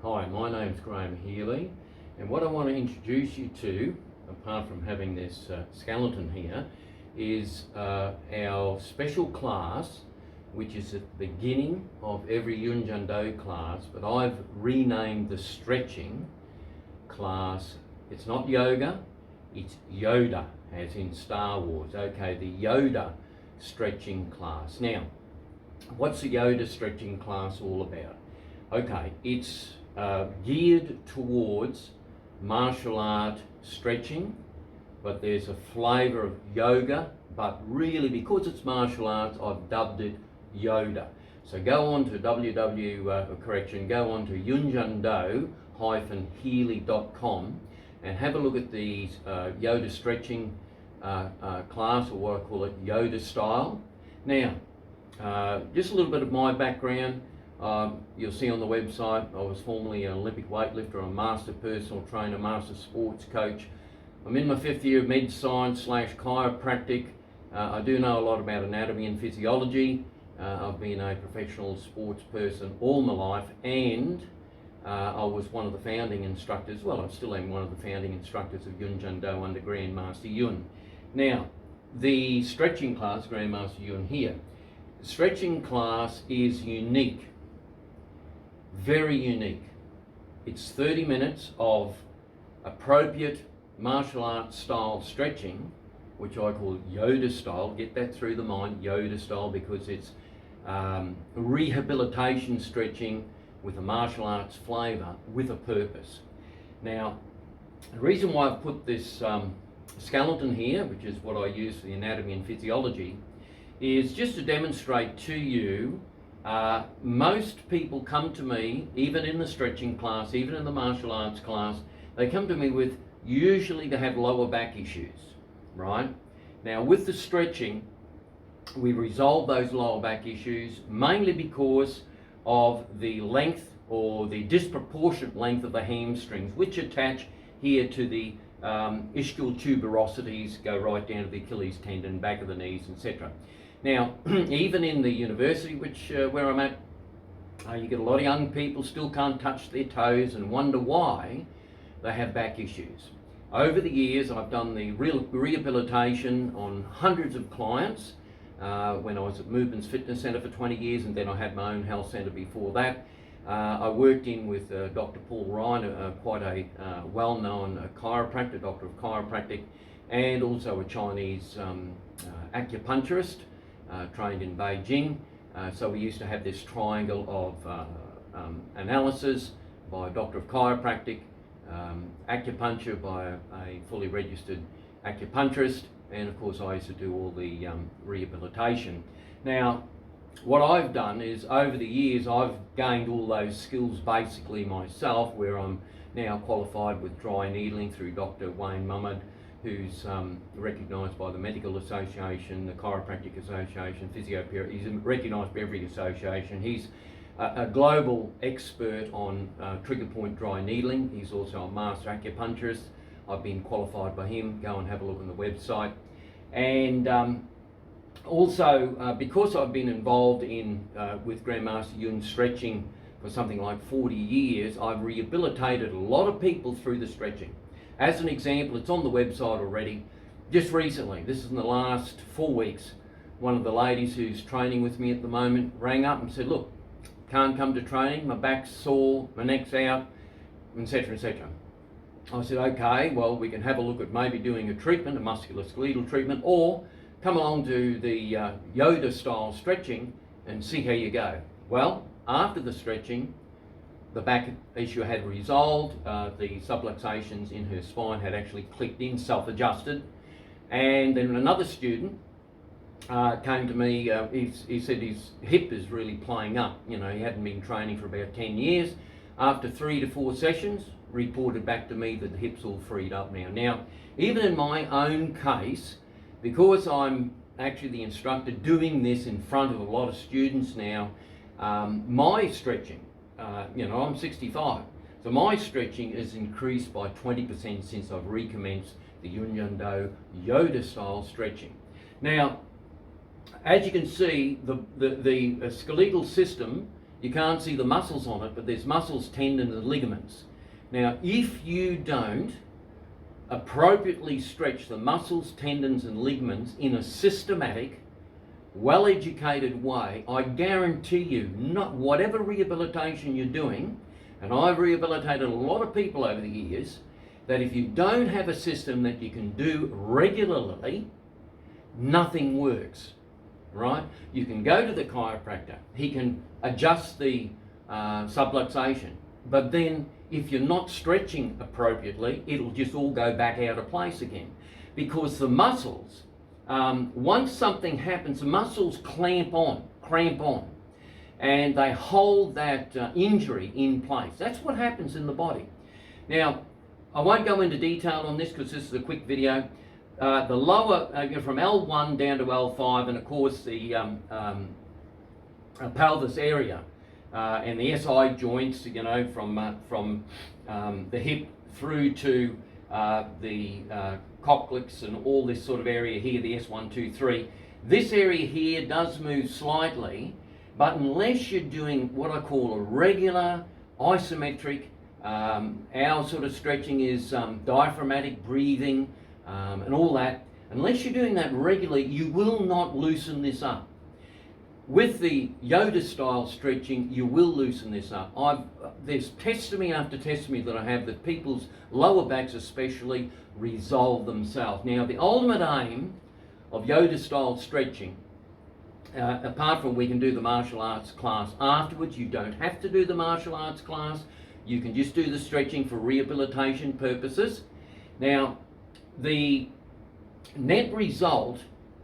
Hi, my name's Graham Healy, and what I want to introduce you to, apart from having this skeleton here, is our special class, which is at the beginning of every Yun Jung Do class, but I've renamed the stretching class. It's not yoga, it's Yoda, as in Star Wars. Okay, the Yoda stretching class. Now, what's the Yoda stretching class all about? Okay, it's geared towards martial art stretching, but there's a flavour of yoga, but really because it's martial arts, I've dubbed it Yoda. So go on to go on to yunjungdo-healy.com and have a look at the Yoda stretching class, or what I call it, Yoda Style. Now, just a little bit of my background. You'll see on the website, I was formerly an Olympic weightlifter, a master personal trainer, master sports coach. I'm in my 5th year of med science / chiropractic. I do know a lot about anatomy and physiology. I've been a professional sports person all my life, and I was one of the founding instructors, well, I still am one of the founding instructors of Yun Jung Do under Grand Master Yun. Now, the stretching class, Grand Master Yun here, the stretching class is unique. Very unique. It's 30 minutes of appropriate martial arts style stretching, which I call Yoda Style. Get that through the mind, Yoda Style, because it's rehabilitation stretching with a martial arts flavour with a purpose. Now, the reason why I've put this skeleton here, which is what I use for the anatomy and physiology, is just to demonstrate to you. Most people come to me, even in the stretching class, even in the martial arts class, they come to me with, usually they have lower back issues, right? Now with the stretching, we resolve those lower back issues mainly because of the length or the disproportionate length of the hamstrings, which attach here to the ischial tuberosities, go right down to the Achilles tendon, back of the knees, etc. Now, even in the university, where I'm at, you get a lot of young people still can't touch their toes and wonder why they have back issues. Over the years, I've done the rehabilitation on hundreds of clients. When I was at Movements Fitness Centre for 20 years, and then I had my own health centre before that. I worked in with Dr. Paul Ryan, quite a well-known chiropractor, doctor of chiropractic, and also a Chinese acupuncturist. Trained in Beijing, so we used to have this triangle of analysis by a doctor of chiropractic, acupuncture by a fully registered acupuncturist, and of course I used to do all the rehabilitation. Now, what I've done is over the years I've gained all those skills basically myself, where I'm now qualified with dry needling through Dr. Wayne Muhammad, who's recognised by the Medical Association, the Chiropractic Association, Physiotherapy. He's recognised by every association. He's a global expert on trigger point dry needling. He's also a master acupuncturist. I've been qualified by him. Go and have a look on the website. And also, because I've been involved in with Grandmaster Yun stretching for something like 40 years, I've rehabilitated a lot of people through the stretching. As an example, it's on the website already. Just recently, this is in the last 4 weeks, one of the ladies who's training with me at the moment rang up and said, look, can't come to training, my back's sore, my neck's out, etc., etc. I said, okay, well, we can have a look at maybe doing a treatment, a musculoskeletal treatment, or come along to the Yoda style stretching and see how you go. Well, after the stretching, the back issue had resolved, the subluxations in her spine had actually clicked in, self-adjusted, and then another student came to me, he said his hip is really playing up. You know, he hadn't been training for about 10 years. After 3 to 4 sessions, reported back to me that the hip's all freed up now. Now, even in my own case, because I'm actually the instructor doing this in front of a lot of students now, my stretching, I'm 65, so my stretching has increased by 20% since I've recommenced the Yun Jung Do Yoda style stretching. Now, as you can see, the skeletal system You can't see the muscles on it, but there's muscles, tendons and ligaments. Now, if you don't appropriately stretch the muscles, tendons and ligaments in a systematic, well-educated way, I guarantee you, not whatever rehabilitation you're doing, and I've rehabilitated a lot of people over the years, that if you don't have a system that you can do regularly, nothing works, right? You can go to the chiropractor, he can adjust the subluxation, but then if you're not stretching appropriately, it'll just all go back out of place again. Because the muscles, once something happens, the muscles cramp on, and they hold that injury in place. That's what happens in the body. Now, I won't go into detail on this because this is a quick video. The lower, from L1 down to L5, and of course the pelvis area and the SI joints, from the hip through to the coccyx and all this sort of area here, the S1, 2, 3. This area here does move slightly, but unless you're doing what I call a regular isometric, our sort of stretching is diaphragmatic breathing and all that. Unless you're doing that regularly, you will not loosen this up. With the Yoda style stretching, you will loosen this up. There's testimony after testimony that I have that people's lower backs especially resolve themselves. Now, the ultimate aim of Yoda style stretching, apart from we can do the martial arts class afterwards, you don't have to do the martial arts class. You can just do the stretching for rehabilitation purposes. Now, the net result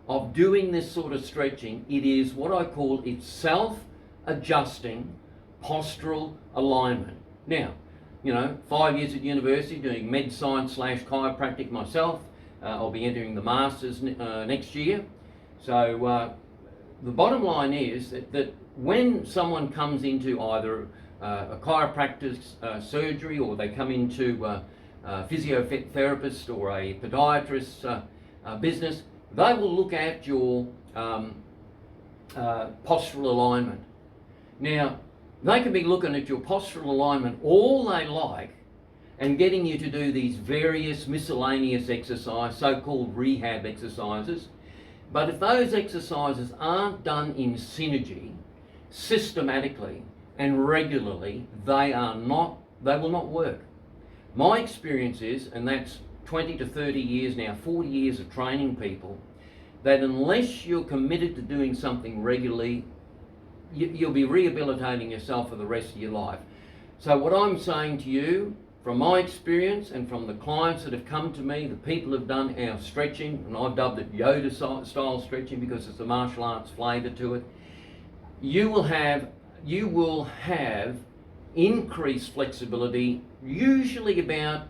of doing this sort of stretching, it is what I call it's self-adjusting postural alignment. Now, 5 years at university doing med science / chiropractic myself. I'll be entering the Masters next year. So the bottom line is that when someone comes into either a chiropractor's surgery, or they come into a physiotherapist or a podiatrist's business, they will look at your postural alignment. Now, they can be looking at your postural alignment all they like and getting you to do these various miscellaneous exercises, so-called rehab exercises. But if those exercises aren't done in synergy, systematically and regularly, they will not work. My experience is, and that's 20 to 30 years now, 40 years of training people, that unless you're committed to doing something regularly, you'll be rehabilitating yourself for the rest of your life. So what I'm saying to you, from my experience and from the clients that have come to me, the people have done our stretching, and I've dubbed it Yoda style stretching because it's a martial arts flavour to it, you will have increased flexibility, usually about,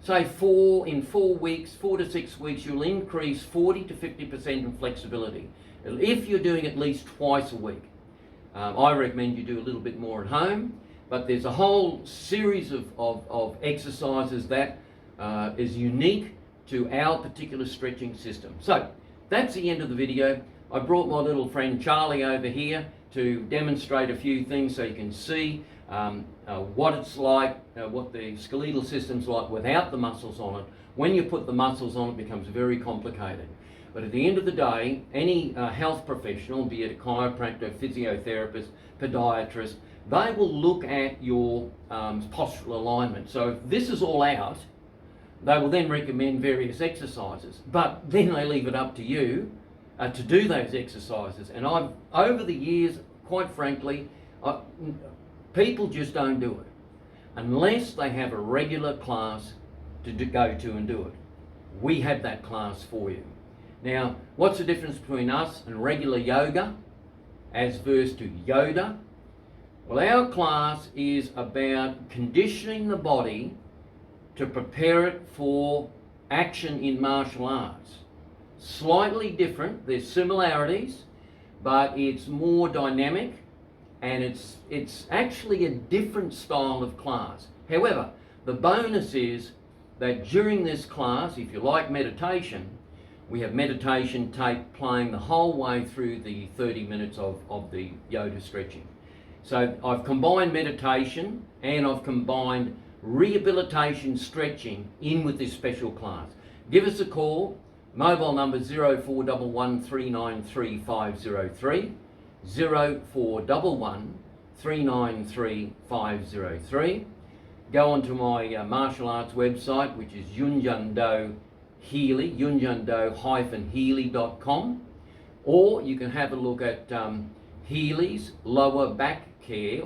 say, 4 to 6 weeks, you'll increase 40 to 50% in flexibility. If you're doing at least twice a week. I recommend you do a little bit more at home, but there's a whole series of exercises that is unique to our particular stretching system. So that's the end of the video. I brought my little friend Charlie over here to demonstrate a few things so you can see what it's like, what the skeletal system's like without the muscles on it. When you put the muscles on, it becomes very complicated. But at the end of the day, any health professional, be it a chiropractor, physiotherapist, podiatrist, they will look at your postural alignment. So if this is all out, they will then recommend various exercises. But then they leave it up to you to do those exercises. And I've, over the years, quite frankly, people just don't do it unless they have a regular class to go to and do it. We have that class for you. Now, what's the difference between us and regular yoga as versus to Yoda? Well, our class is about conditioning the body to prepare it for action in martial arts. Slightly different, there's similarities, but it's more dynamic, and it's actually a different style of class. However, the bonus is that during this class, if you like meditation, we have meditation tape playing the whole way through the 30 minutes of the Yoda stretching. So I've combined meditation and I've combined rehabilitation stretching in with this special class. Give us a call. Mobile number 0411 393 503, 0411 393 503. Go onto my martial arts website, which is Yun Jung Do Healy, yunjungdo-healy.com, or you can have a look at Healy's Lower Back Care,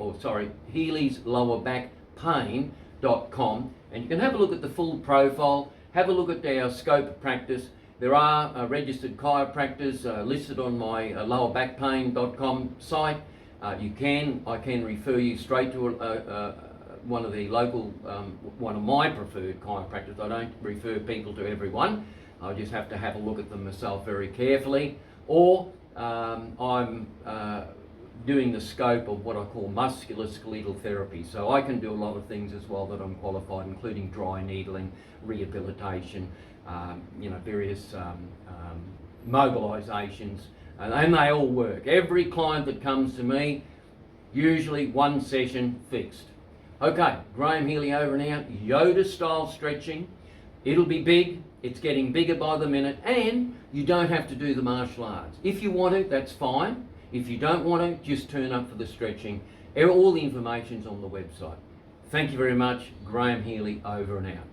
Healy's Lower Back Pain.com, and you can have a look at the full profile, have a look at our scope of practice. There are registered chiropractors listed on my lowerbackpain.com site. I can refer you straight to one of the local, one of my preferred chiropractors. I don't refer people to everyone. I just have to have a look at them myself very carefully. Or I'm doing the scope of what I call musculoskeletal therapy. So I can do a lot of things as well that I'm qualified, including dry needling, rehabilitation, various mobilisations, and they all work. Every client that comes to me, usually one session fixed. Okay, Graham Healy over and out. Yoda Style stretching. It'll be big. It's getting bigger by the minute, and you don't have to do the martial arts. If you want to, that's fine. If you don't want to, just turn up for the stretching. All the information's on the website. Thank you very much. Graham Healy over and out.